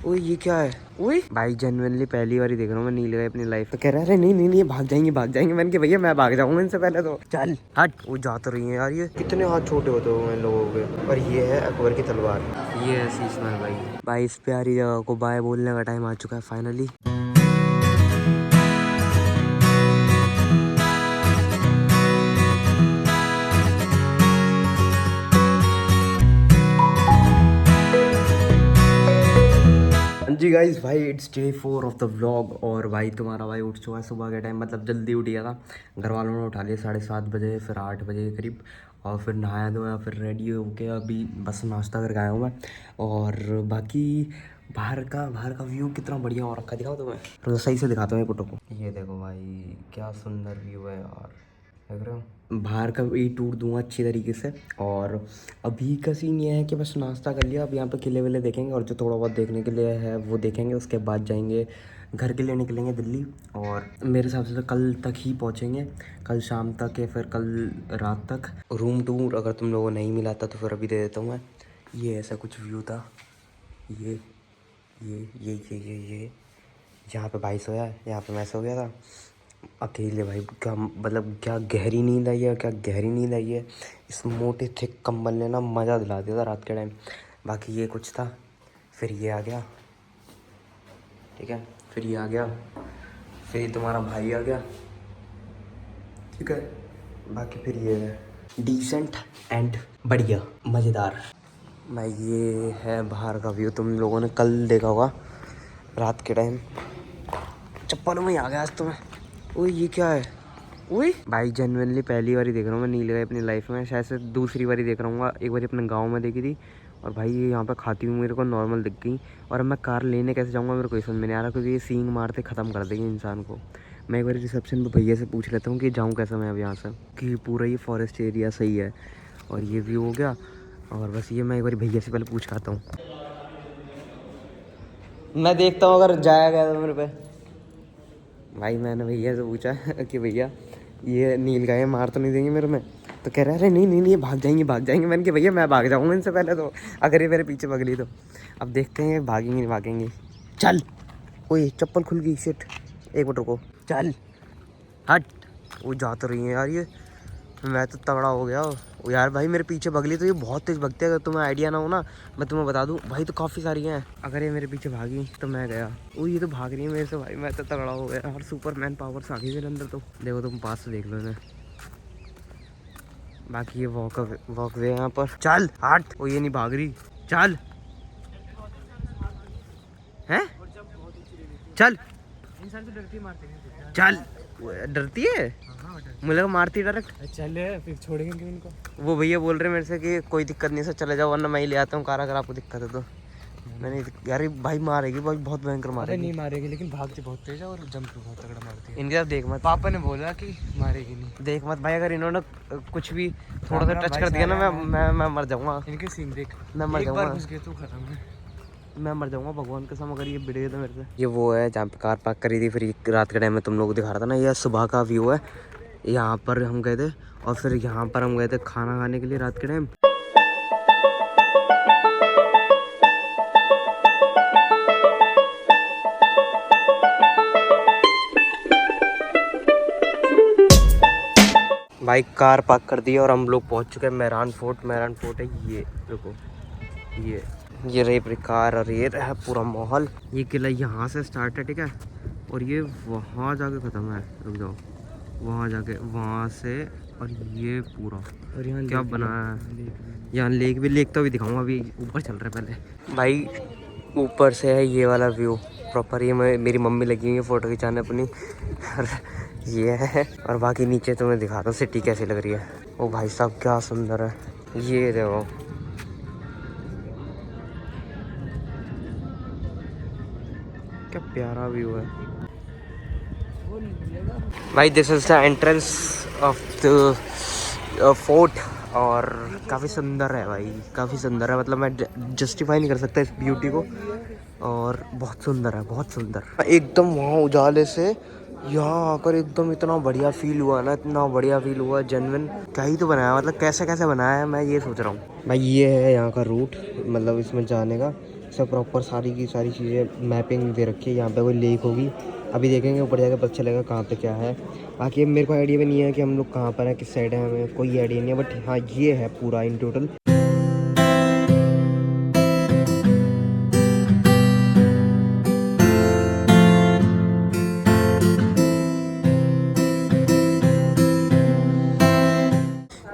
ओए ये क्या है? ओए भाई जेन्युइनली पहली बार ही देख रहा हूँ मैं नील गाय अपनी लाइफ में। कह रहा है अरे नहीं नहीं नहीं भाग जाएंगे भाग जाएंगे। मैंने कहा भैया मैं भाग जाऊंगा इनसे पहले तो। चल हट। वो जा तो रही है यार। ये कितने हाथ छोटे होते हुए इन लोगों के। और ये है अकबर की तलवार। ये है शीशमहल भाई इस प्यारी जगह को बाय बोलने का टाइम आ चुका है फाइनली। जी गाइस भाई it's day 4 of the vlog. और भाई तुम्हारा भाई उठ चुका है सुबह के टाइम, मतलब जल्दी उठ गया था। घर वालों ने उठा लिया 7:30 बजे, फिर 8 बजे के करीब। और फिर नहाया धोया, फिर रेडी होके अभी बस नाश्ता करके आया हूँ मैं। और बाकी बाहर का व्यू कितना बढ़िया हो रखा है, दिखाओ तुम्हें तो सही से दिखाता हूँ फोटो को। ये देखो भाई क्या सुंदर व्यू है यार, देख रहे हो। बाहर का भी टूर दूंगा अच्छी तरीके से। और अभी का सीन ये है कि बस नाश्ता कर लिया, अब यहाँ पे किले विले देखेंगे और जो थोड़ा बहुत देखने के लिए है वो देखेंगे। उसके बाद जाएंगे घर के लिए, निकलेंगे दिल्ली। और मेरे हिसाब से तो कल तक ही पहुँचेंगे, कल शाम तक या फिर कल रात तक। रूम टूर अगर तुम लोगों को नहीं मिला था तो फिर अभी दे देता हूँ मैं। ये ऐसा कुछ व्यू था। ये यहाँ पे भाई सोया है, यहाँ पे मैं सो गया था अकेले। भाई क्या मतलब क्या गहरी नींद आई है, क्या गहरी नींद आई है। इस मोटे थिक कंबल ने ना मज़ा दिला दिया था रात के टाइम। बाकी ये कुछ था, फिर ये आ गया, ठीक है, फिर ये आ गया, फिर तुम्हारा भाई आ गया, ठीक है। बाकी फिर ये है डिसेंट एंड बढ़िया मज़ेदार। भाई ये है बाहर का व्यू, तुम लोगों ने कल देखा होगा रात के टाइम। चप्पलों में ही आ गया आज तो मैं। ओए ये क्या है? ओए भाई जेन्युइनली पहली बार ही देख रहा हूँ मैं नील गाय अपनी लाइफ में, शायद से दूसरी बार ही देख रहा हूँ। एक बार अपने गांव में देखी थी। और भाई ये यहाँ पे खाती हुई मेरे को नॉर्मल दिख गई। और अब मैं कार लेने कैसे जाऊँगा मेरे को समझ में नहीं आ रहा, क्योंकि ये सींग मारते ख़त्म कर देगी इंसान को। मैं एक बार रिसेप्शन पे भैया से पूछ लेता हूँ कि जाऊँ कैसे मैं अब यहाँ से, कि पूरा ये फॉरेस्ट एरिया सही है। और ये व्यू हो गया। और बस ये मैं एक बार भैया से पहले पूछ के आता हूँ। मैं देखता हूँ अगर जाया गया तो मेरे पे। भाई मैंने भैया से पूछा कि भैया ये नील गाय मार तो नहीं देंगे मेरे में? तो कह रहा है अरे नहीं नहीं नहीं भाग जाएंगे भाग जाएंगे। मैंने कहा भैया मैं भाग जाऊँगा इनसे पहले तो, अगर ये मेरे पीछे भाग ली तो। अब देखते हैं भागेंगे नहीं भागेंगे। चल ओए चप्पल खुल गई, शिट, एक मिनट रुको। चल हट। वो जा तो रही है यार। ये मैं तो तगड़ा हो गया। वो यार भाई मेरे पीछे भगली तो ये बहुत तेज़ भगते हैं, अगर तुम्हें आइडिया ना हो ना मैं तुम्हें बता दूं भाई, तो काफ़ी सारी हैं। अगर ये मेरे पीछे भागी तो मैं गया। वो ये तो भाग रही है मेरे से भाई, मैं तो तगड़ा हो गया। और सुपरमैन पावर्स आ गई मेरे अंदर तो। देखो तुम पास से देख लो इन्हें। बाकी ये वॉक वे यहाँ पर। चल हट। वो ये नहीं भाग रही, चल हैं, चल चल। डरती है, मुझे लगा मारती डायरेक्ट। चल फिर छोड़ेंगे क्यों इनको। वो भैया बोल रहे हैं मेरे से कि कोई दिक्कत नहीं, सर चले जाओ वरना मैं ही ले आता हूँ कार, अगर आपको दिक्कत है तो। मैंने यार भाई मारेगी भाई, बहुत भयंकर मारेगी। नहीं मारेगी, लेकिन भागती बहुत तेज है और जंप बहुत तगड़ा मारती है। इनके साथ देख मत, पापा ने बोला कि मारेगी नहीं। देख मत भाई, अगर इन्होंने कुछ भी थोड़ा सा टच कर दिया ना मैं मर जाऊंगा। इनके सीन देख, मैं मर जाऊंगा, घुस गए तो खत्म है। मैं मर जाऊंगा भगवान कसम अगर ये भिड़े तो मेरे से। ये वो है जहाँ पे कार पार्क करी थी, फिर रात के टाइम में तुम लोगों को दिखा रहा था ना, ये सुबह का व्यू है। यहाँ पर हम गए थे और फिर यहाँ पर हम गए थे खाना खाने के लिए रात के टाइम। भाई कार पार्क कर दी और हम लोग पहुँच चुके हैं मेहरान फोर्ट। मेहरान फोर्ट है ये, देखो ये रही पूरी कार और ये रहा पूरा माहौल। ये किला यहाँ से स्टार्ट है, ठीक है, और ये वहाँ जाके ख़त्म है। रुक जाओ, वहाँ जाके वहाँ से, और ये पूरा और यहाँ क्या बनाया है। यहाँ लेक भी, लेक तो भी दिखाऊंगा, अभी ऊपर चल रहा है पहले। भाई ऊपर से है ये वाला व्यू प्रॉपर। ये मेरी मम्मी लगी हुई है फ़ोटो खिंचाने अपनी और ये है। और बाकी नीचे तुम्हें दिखाता हूँ सिटी कैसी लग रही है। ओ भाई साहब क्या सुंदर है, ये देखो क्या प्यारा व्यू है भाई। This is the entrance of the fort और काफ़ी सुंदर है भाई, काफ़ी सुंदर है। मतलब मैं जस्टिफाई नहीं कर सकता इस ब्यूटी को। और बहुत सुंदर है, बहुत सुंदर एकदम। वहाँ उजाले से यहाँ आकर एकदम इतना बढ़िया फील हुआ ना, इतना बढ़िया फील हुआ जेन्युइन। क्या ही तो बनाया, मतलब कैसे कैसे बनाया है मैं ये सोच रहा हूँ भाई। ये है यहाँ का रूट, मतलब इसमें जाने का से प्रॉपर सारी की सारी चीज़ें मैपिंग दे रखी है। यहाँ पे कोई लेक होगी, अभी देखेंगे ऊपर जाकर पता चलेगा कहाँ पे क्या है। बाकी मेरे को आइडिया भी नहीं है कि हम लोग कहाँ पर हैं, किस साइड है, हमें कोई आइडिया नहीं है। बट हाँ ये है पूरा इन टोटल।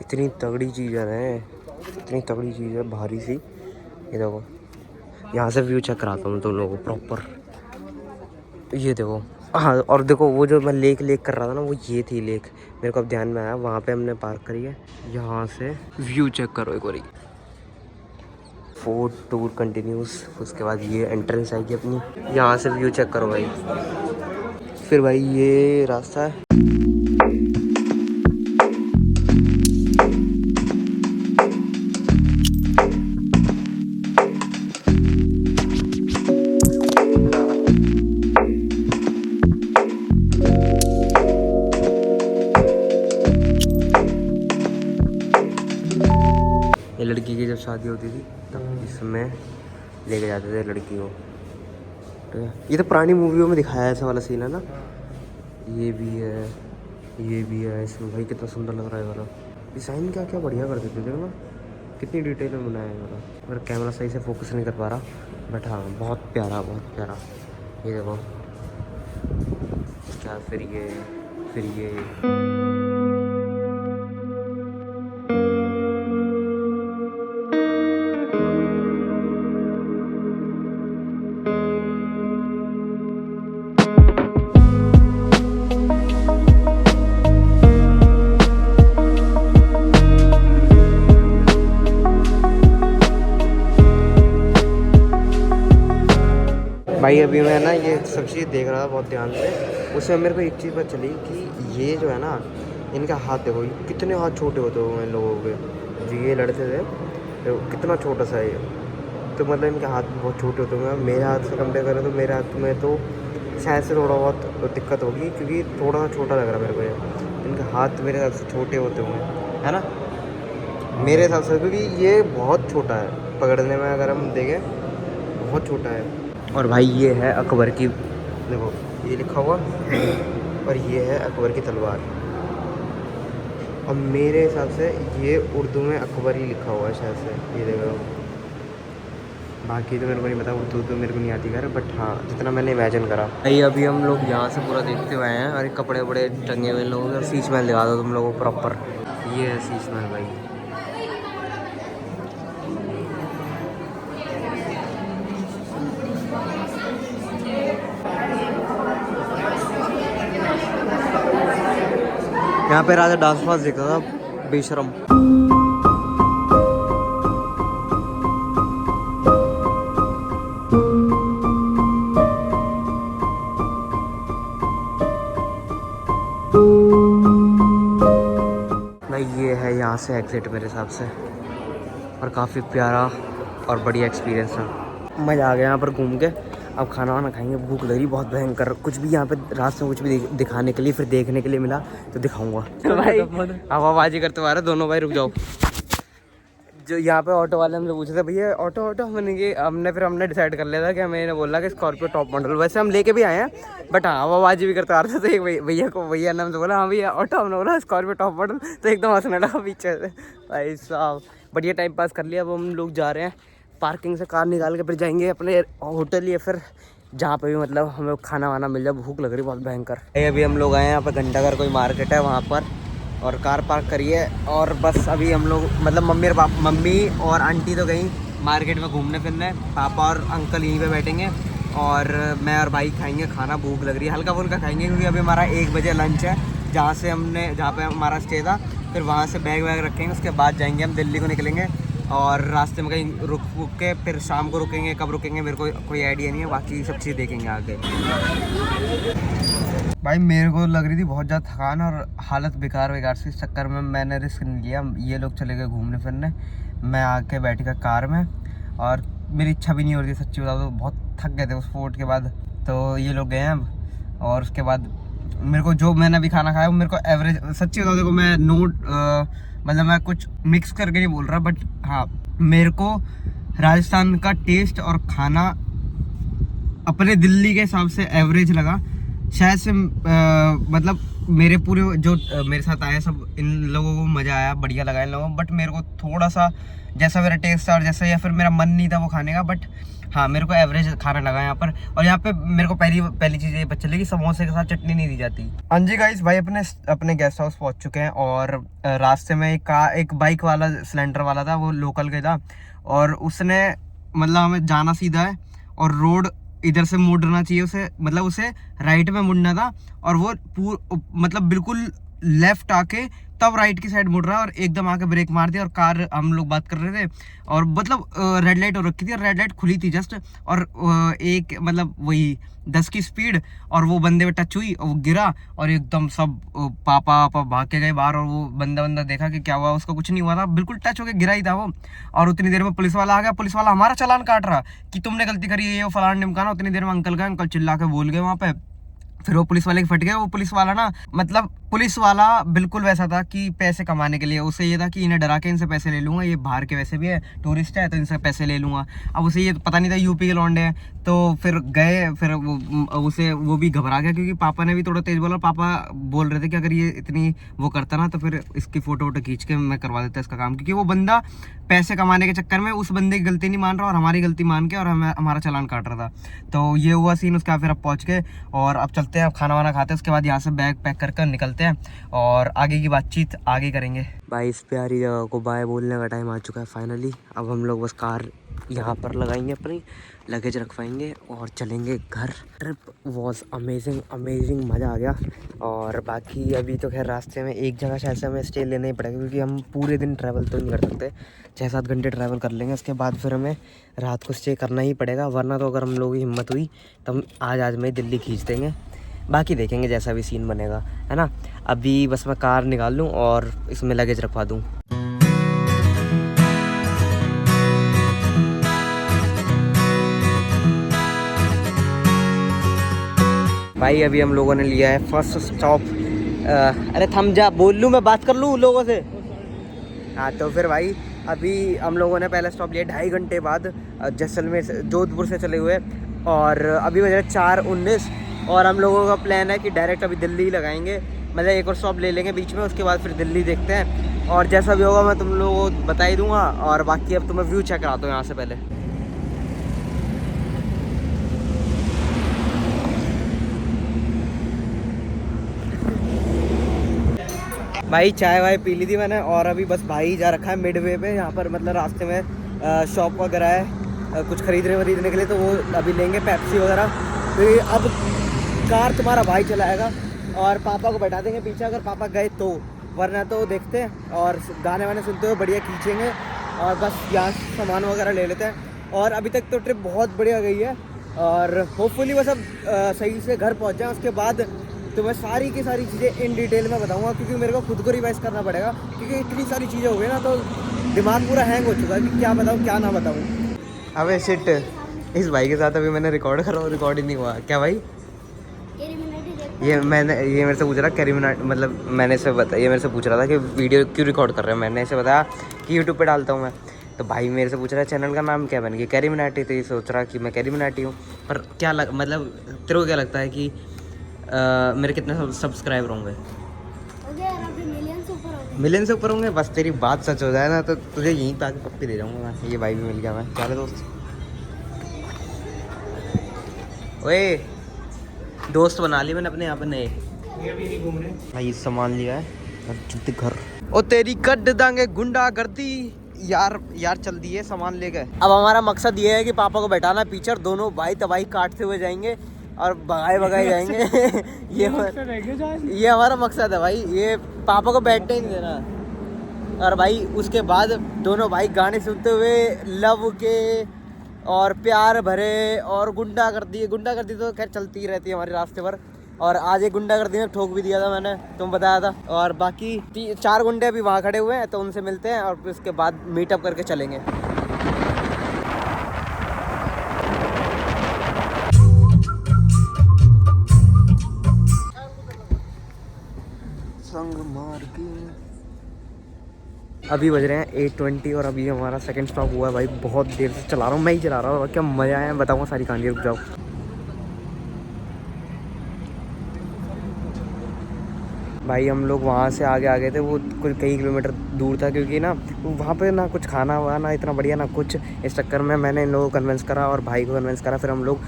इतनी तगड़ी चीज़ है, इतनी तगड़ी चीज़ है, भारी सी। ये देखो, यहाँ से व्यू चेक कराता हूँ तुम लोगों को प्रॉपर। ये देखो, हाँ, और देखो वो जो मैं लेक कर रहा था ना, वो ये थी लेक, मेरे को अब ध्यान में आया। वहाँ पे हमने पार्क करी है। यहाँ से व्यू चेक करो एक बारी। Fort tour continuous. उसके बाद ये एंट्रेंस आएगी अपनी, यहाँ से व्यू चेक करो भाई। फिर भाई ये रास्ता है। ये लड़की की जब शादी होती थी तब इसमें लेके जाते थे लड़की को। ठीक है, ये तो पुरानी मूवियों में दिखाया है ऐसा वाला सीन है ना। ये भी है, ये भी है इसमें। भाई कितना सुंदर लग रहा है वाला डिज़ाइन, क्या क्या बढ़िया कर देते देखो ना, कितनी डिटेल में बनाया है वाला। अगर कैमरा सही से फोकस नहीं कर पा रहा, बट हाँ बहुत प्यारा, बहुत प्यारा। ये देखो क्या, फिर ये भाई अभी मैं ना ये सब चीज़ देख रहा था बहुत ध्यान से। उसमें मेरे को एक चीज़ पता चली कि ये जो है ना, इनका हाथ देखो, कितने हाथ छोटे होते हुए इन लोगों के। जो ये लड़ते थे तो कितना छोटा सा है ये, तो मतलब इनके हाथ बहुत छोटे होते हुए। मेरे हाथ से कंपेयर करें तो मेरे हाथ में तो शायद से थोड़ा बहुत दिक्कत होगी, क्योंकि थोड़ा सा छोटा लग रहा है मेरे को ये। इनके हाथ मेरे हिसाब से छोटे होते हुए, है ना, मेरे हिसाब से, क्योंकि ये बहुत छोटा है पकड़ने में, अगर हम देखें बहुत छोटा है। और भाई ये है अकबर की, देखो ये लिखा हुआ, और ये है अकबर की तलवार। और मेरे हिसाब से ये उर्दू में अकबर ही लिखा हुआ है शायद से, ये देखो। बाकी तो मेरे को नहीं पता, उर्दू तो मेरे को नहीं आती खैर, बट हाँ जितना मैंने इमेजिन करा। भाई अभी हम लोग यहाँ से पूरा देखते हुए हैं, और कपड़े वपड़े टंगे हुए लोगों के। और शीश महल दिखा दो तुम लोगों को प्रॉपर, ये है शीश महल भाई। यहाँ पे राजा डांस फांस देखता था, बेशरम। भाई ये है यहाँ से एग्जिट मेरे हिसाब से, और काफ़ी प्यारा और बढ़िया एक्सपीरियंस था। मज़ा आ गया यहाँ पर घूम के। अब खाना वाना खाएंगे, भूख लग रही बहुत भयंकर। कुछ भी यहाँ पे रास्ते में कुछ भी दिखाने के लिए, फिर देखने के लिए मिला तो दिखाऊंगा। भाई हवाबाजी करते हुए आ रहे दोनों भाई, रुक जाओ। जो यहाँ पे ऑटो वाले हमसे पूछे थे, भैया ऑटो मैंने कि हमने डिसाइड कर लिया था कि हमें बोला कि स्कॉर्पियो टॉप मॉडल। वैसे हम लेके भी आए हैं, बट हाँ हवाबाजी भी करते आ रहे थे। तो एक भैया ने हमसे बोला, हाँ भैया ऑटो, हमने बोला स्कॉर्पियो टॉप मॉडल, तो एकदम हंसने लगा पीछे से। भाई साहब बढ़िया टाइम पास कर लिया। अब हम लोग जा रहे हैं पार्किंग से कार निकाल के, फिर जाएंगे अपने होटल या फिर जहाँ पे भी मतलब हमें खाना वाना मिल जाए। भूख लग रही बहुत भयंकर। अभी हम लोग आए हैं यहाँ पर घंटाघर कोई मार्केट है वहाँ पर, और कार पार्क करी है। और बस अभी हम लोग मतलब मम्मी और आंटी तो गई मार्केट में घूमने फिरने, पापा और अंकल यहीं पे बैठेंगे, और मैं और भाई खाएंगे खाना। भूख लग रही है, हल्का फुल्का खाएंगे, क्योंकि अभी हमारा 1 बजे लंच है। जहाँ पे हमारा स्टे था, फिर वहाँ से बैग वैग रखेंगे, उसके बाद जाएंगे हम दिल्ली को निकलेंगे। और रास्ते में कहीं रुक के फिर शाम को रुकेंगे। कब रुकेंगे मेरे को कोई आइडिया नहीं है, बाकी सब चीज़ देखेंगे आगे। भाई मेरे को लग रही थी बहुत ज़्यादा थकान और हालत बेकार से, इस चक्कर में मैंने रिस्क नहीं लिया। ये लोग चले गए घूमने फिरने, मैं आके बैठ गया कार में, और मेरी इच्छा भी नहीं हो रही थी सच्ची बताओ तो। बहुत थक गए थे उस फोर्ट के बाद। तो ये लोग गए हैं अब, और उसके बाद मेरे को जो मैंने अभी खाना खाया वो मेरे को एवरेज, सच्ची बताओ देखो, मैं मतलब मैं कुछ मिक्स करके नहीं बोल रहा, बट हाँ मेरे को राजस्थान का टेस्ट और खाना अपने दिल्ली के हिसाब से एवरेज लगा शायद से। मतलब मेरे पूरे जो मेरे साथ आए सब इन लोगों को मज़ा आया, बढ़िया लगा इन लोगों को। बट मेरे को थोड़ा सा जैसा मेरा टेस्ट था और जैसा या फिर मेरा मन नहीं था वो खाने का, बट हाँ मेरे को एवरेज खाना लगा यहाँ पर। और यहाँ पे मेरे को पहली चीज़ ये पता चली कि समोसे के साथ चटनी नहीं दी जाती। हाँ जी गाइस, भाई अपने गेस्ट हाउस पहुँच चुके हैं और रास्ते में एक बाइक वाला सिलेंडर वाला था, वो लोकल का था और उसने मतलब हमें जाना सीधा है और रोड इधर से मुड़ना चाहिए उसे, मतलब उसे राइट में मुड़ना था और वो मतलब बिल्कुल लेफ्ट आके तब राइट की साइड मुड़ रहा है और एकदम आके ब्रेक मार दिया। और कार हम लोग बात कर रहे थे और मतलब रेड लाइट हो रखी थी और रेड लाइट खुली थी जस्ट, और एक मतलब वही 10 की स्पीड और वो बंदे पे टच हुई और वो गिरा और एकदम सब पापा भाग के गए बाहर। और वो बंदा देखा कि क्या हुआ, उसको कुछ नहीं हुआ था, बिल्कुल टच होके गिरा ही था वो। और उतनी देर में पुलिस वाला आ गया, पुलिस वाला हमारा चालान काट रहा कि तुमने गलती करी है, ये फलाना ढिमकाना। उतनी देर में अंकल गए, अंकल चिल्ला के बोल गए वहाँ पे। फिर वो पुलिस वाले के फट गया। वो पुलिस वाला ना, मतलब पुलिस वाला बिल्कुल वैसा था कि पैसे कमाने के लिए, उसे ये था कि इन्हें डरा के इनसे पैसे ले लूंगा, ये बाहर के वैसे भी है, टूरिस्ट है, तो इनसे पैसे ले लूंगा। अब उसे ये पता नहीं था यूपी के लौंडे हैं, तो फिर गए। फिर वो भी घबरा गया क्योंकि पापा ने भी थोड़ा तेज बोला। पापा बोल रहे थे कि अगर ये इतनी वो करता ना तो फिर इसकी फोटो वोटो खींच के मैं करवा देता इसका काम, क्योंकि वो बंदा पैसे कमाने के चक्कर में उस बंदे की गलती नहीं मान रहा और हमारी गलती मान के और हमारा चालान काट रहा था। तो ये हुआ सीन उसका। फिर अब पहुँच गए और अब चलते हैं, अब खाना वाना खाते हैं, उसके बाद यहाँ से बैग पैक कर निकलते हैं और आगे की बातचीत आगे करेंगे। भाई इस प्यारी जगह को बाय बोलने का टाइम आ चुका है फाइनली। अब हम लोग बस कार यहाँ पर लगाएंगे, अपनी लगेज रखवाएंगे और चलेंगे घर। ट्रिप वॉज अमेजिंग मज़ा आ गया। और बाकी अभी तो खैर रास्ते में एक जगह शायद से हमें स्टे लेना ही पड़ेगा, क्योंकि हम पूरे दिन ट्रैवल तो नहीं कर सकते, 6-7 घंटे ट्रैवल कर लेंगे, उसके बाद फिर हमें रात को स्टे करना ही पड़ेगा। वरना तो अगर हम लोगों की हिम्मत हुई तो हम आज में दिल्ली खींच देंगे, बाकी देखेंगे जैसा भी सीन बनेगा, है ना। अभी बस मैं कार निकाल लूँ और इसमें लगेज रखवा दूँ। भाई अभी हम लोगों ने लिया है फर्स्ट स्टॉप। अरे थम जा, बोल लूँ मैं, बात कर लूँ लोगों से। हाँ तो फिर भाई अभी हम लोगों ने पहला स्टॉप लिया 2.5 घंटे बाद, जैसलमेर से, जोधपुर से चले हुए। और अभी बज रहे 4:19 और हम लोगों का प्लान है कि डायरेक्ट अभी दिल्ली लगाएंगे, मतलब एक और स्टॉप ले लेंगे बीच में, उसके बाद फिर दिल्ली देखते हैं। और जैसा भी होगा मैं तुम लोगों को बता ही दूँगा। और बाकी अब तुम्हें व्यू चेक कराता हूँ यहाँ से पहले। भाई चाय वाय पी ली थी मैंने और अभी बस भाई जा रखा है मिडवे पे, यहाँ पर मतलब रास्ते में शॉप वगैरह है कुछ खरीदने के लिए, तो वो अभी लेंगे पेप्सी वगैरह। फिर अब कार तुम्हारा भाई चलाएगा और पापा को बैठा देंगे पीछे अगर पापा गए तो, वरना तो देखते हैं और गाने वाने सुनते हुए बढ़िया खींचेंगे और बस यहाँ सामान वगैरह ले लेते हैं। और अभी तक तो ट्रिप बहुत बढ़िया गई है और होपफुली बस अब सही से घर पहुँच जाएँ। उसके बाद तो मैं सारी की सारी चीज़ें इन डिटेल में बताऊंगा, क्योंकि मेरे को खुद को रिवाइज करना पड़ेगा, क्योंकि इतनी सारी चीज़ें हो गई ना तो दिमाग पूरा हैंग हो चुका है कि क्या बताऊं क्या ना बताऊं। अबे शिट, इस भाई के साथ अभी मैंने रिकॉर्ड करा और रिकॉर्ड ही नहीं हुआ। क्या भाई? ये मेरे से पूछ रहा कैरी मिनाटी, मतलब मैंने इसे बताया, ये मेरे से पूछ रहा था कि वीडियो क्यों रिकॉर्ड कर रहे हैं। मैंने इसे बताया कि यूट्यूब पर डालता हूँ मैं। तो भाई मेरे से पूछ रहा है चैनल का नाम क्या बन गया, कैरी मिनाटी। तो ये सोच रहा कि मैं कैरी मिनाटी हूँ। पर क्या मतलब तेरे को क्या लगता है कि मेरे कितने सब्सक्राइबर होंगे? मिलियन से ऊपर होंगे। बस तेरी बात सच हो जाए ना तो तुझे यहीं पे आके पप्पी दे जाऊंगा मैं। ये भाई भी मिल गया मैं। चलो दोस्त, ओए दोस्त बना लिए मैंने अपने यहाँ पे नए। भाई सामान लिया है घर। ओ तेरी कट दांगे गुंडा गर्दी यार चल दिए सामान ले गए। अब हमारा मकसद ये है कि पापा को बैठाना पीछे और दोनों भाई तबाही काटते हुए जाएंगे और भगाए जाएंगे। ये हमारा मकसद है भाई, ये पापा को बैठने ही नहीं देना। और भाई उसके बाद दोनों भाई गाने सुनते हुए लव के और प्यार भरे और गुंडागर्दी तो खैर चलती ही रहती है हमारे रास्ते पर। और आज एक गुंडागर्दी में ठोक भी दिया था मैंने, तुम बताया था। और बाकी 4 गुंडे अभी वहाँ खड़े हुए हैं, तो उनसे मिलते हैं और फिर उसके बाद मीटअप करके चलेंगे। अभी बज रहे हैं 8:20 और अभी हमारा सेकंड स्टॉप हुआ है भाई। बहुत देर से चला रहा हूँ, मैं ही चला रहा हूँ और क्या मज़ा आया है बताऊँगा सारी कहानी, रुक जाओ। भाई हम लोग वहाँ से आगे आ गए थे, वो कुछ कई किलोमीटर दूर था, क्योंकि ना वहाँ पे ना कुछ खाना हुआ ना इतना बढ़िया ना कुछ। इस चक्कर में मैंने इन लोगों को कन्विंस करा और भाई को कन्विंस करा, फिर हम लोग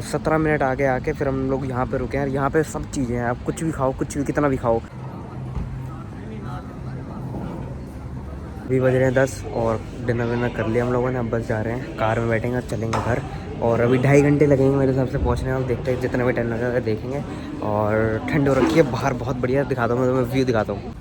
17 मिनट आगे आके फिर हम लोग यहाँ पे रुके हैं। यहाँ पे सब चीज़ें हैं, आप कुछ भी खाओ, कुछ भी कितना भी खाओ। अभी बज रहे हैं 10 और डिनर विनर कर लिया हम लोगों ने। अब बस जा रहे हैं, कार में बैठेंगे और चलेंगे घर। और अभी 2.5 घंटे लगेंगे मेरे हिसाब से पहुंचने में। देखते हैं जितना भी टाइम लगेगा देखेंगे। और ठंड हो रखी है बाहर, बहुत बढ़िया। दिखाता हूँ मैं तुम्हें, व्यू दिखाता हूँ।